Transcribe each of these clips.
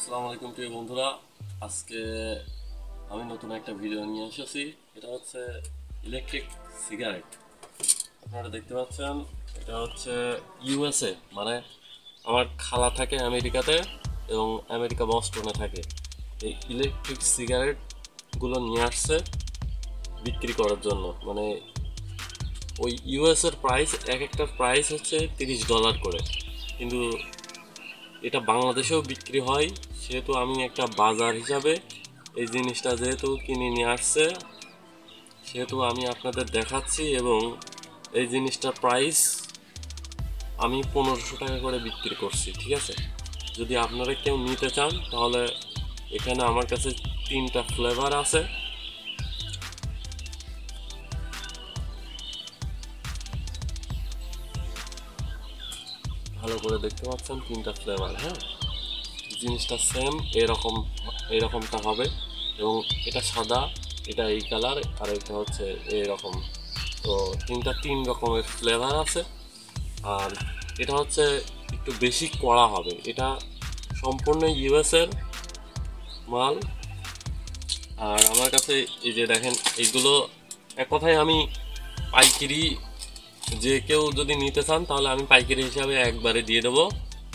আসসালামু আলাইকুম প্রিয় বন্ধুরা, আজকে আমি নতুন একটা ভিডিও নিয়ে এসেছি। এটা হচ্ছে ইলেকট্রিক সিগারেট। আপনারা দেখতে পাচ্ছেন, এটা হচ্ছে ইউএসএ, মানে আমার খালা থাকে আমেরিকাতে এবং আমেরিকা বস্টনে থাকে। এই ইলেকট্রিক সিগারেটগুলো নিয়ে আসছে বিক্রি করার জন্য। মানে ওই ইউএসের প্রাইস, এক একটার প্রাইস হচ্ছে $30 করে, কিন্তু এটা বাংলাদেশেও বিক্রি হয়। সেহেতু আমি একটা বাজার হিসাবে এই জিনিসটা যেহেতু কিনে নিয়ে আসছে, সেহেতু আমি আপনাদের দেখাচ্ছি। এবং এই জিনিসটার প্রাইস আমি 1500 টাকা করে বিক্রি করছি, ঠিক আছে? যদি আপনারা কেউ নিতে চান তাহলে এখানে আমার কাছে 3টা ফ্লেভার আছে। ভালো করে দেখতে পাচ্ছেন 3টা ফ্লেভার। হ্যাঁ, জিনিসটা সেম এরকমটা হবে। এবং এটা সাদা, এটা এই কালার, আর এটা হচ্ছে এরকম। তো তিন রকমের ফ্লেভার আছে। আর এটা হচ্ছে একটু বেশি কড়া হবে। এটা সম্পূর্ণ ইউএসের মাল। আর আমার কাছে এই যে দেখেন, এইগুলো এক কথায় আমি পাইকারি, যে কেউ যদি নিতে চান তাহলে আমি পাইকারি হিসাবে একবারে দিয়ে দেবো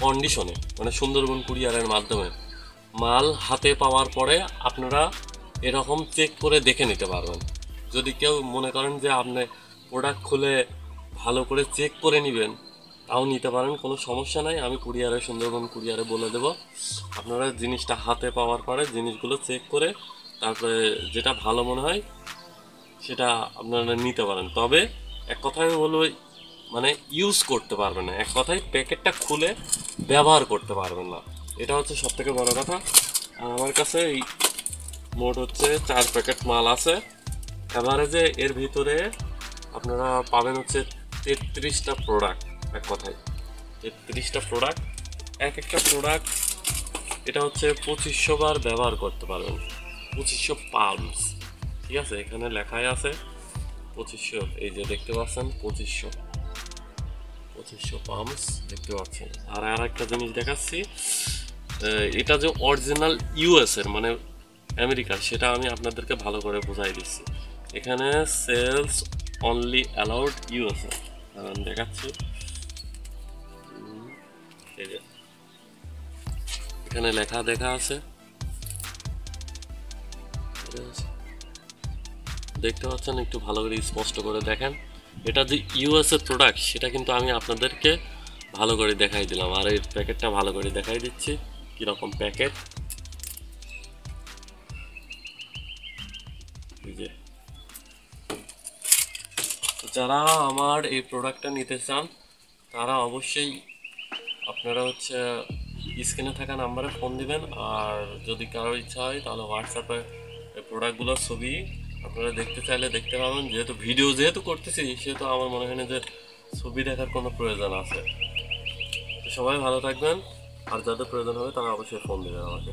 কন্ডিশনে, মানে সুন্দরবন কুরিয়ারের মাধ্যমে। মাল হাতে পাওয়ার পরে আপনারা এরকম চেক করে দেখে নিতে পারবেন। যদি কেউ মনে করেন যে আপনি প্রোডাক্ট খুলে ভালো করে চেক করে নেবেন, তাও নিতে পারেন, কোনো সমস্যা নাই। আমি কুরিয়ারে, সুন্দরবন কুরিয়ারে বলে দেব। আপনারা জিনিসটা হাতে পাওয়ার পরে জিনিসগুলো চেক করে তারপরে যেটা ভালো মনে হয় সেটা আপনারা নিতে পারেন। তবে এক কথায় আমি বলবো, মানে ইউজ করতে পারবেন না, এক কথায় প্যাকেটটা খুলে ব্যবহার করতে পারবেন না। এটা হচ্ছে সব থেকে বড় কথা। আর আমার কাছে এই মোট হচ্ছে 4 প্যাকেট মাল আছে। এভারেজে এর ভিতরে আপনারা পাবেন হচ্ছে 33টা প্রোডাক্ট। এক কথায় 33টা প্রোডাক্ট। এক একটা প্রোডাক্ট এটা হচ্ছে 2500 বার ব্যবহার করতে পারবেন। 2500 পালস, ঠিক আছে? এখানে লেখাই আছে 2500। এই যে দেখতে পাচ্ছেন 2500 পাম্পস দেখতে পাচ্ছেন। আর একটা জিনিস দেখাচ্ছি, এটা যে অরিজিনাল ইউএস এর, মানে আমেরিকার, সেটা আমি আপনাদেরকে ভালো করে বোঝাই দিচ্ছি। এখানে সেলস অনলি অ্যালাউড ইউএসএ, দেখাচ্ছি। এই যে এখানে লেখা দেখা আছে, দেখতে পাচ্ছেন? একটু ভালো করে স্পষ্ট করে দেখেন। এটা যে ইউএসএ প্রোডাক্ট সেটা কিন্তু আমি আপনাদেরকে ভালো করে দেখাই দিলাম। আর এই প্যাকেটটা ভালো করে দেখাই দিচ্ছি কিরকম প্যাকেট। এই যে, যারা আমার এই প্রোডাক্টটা নিতে চান তারা অবশ্যই আপনারা হচ্ছে স্ক্রিনে থাকা নাম্বারে ফোন দিবেন। আর যদি কারোর ইচ্ছা হয় তাহলে হোয়াটসঅ্যাপে এই প্রোডাক্টগুলোর ছবি আপনারা দেখতে চাইলে দেখতে পাবেন। যেহেতু ভিডিও করতেছি, সেহেতু আমার মনে হয় না যে ছবি দেখার কোনো প্রয়োজন আছে। তো সবাই ভালো থাকবেন, আর যাদের প্রয়োজন হবে তারা অবশ্যই ফোন দেবেন আমাকে।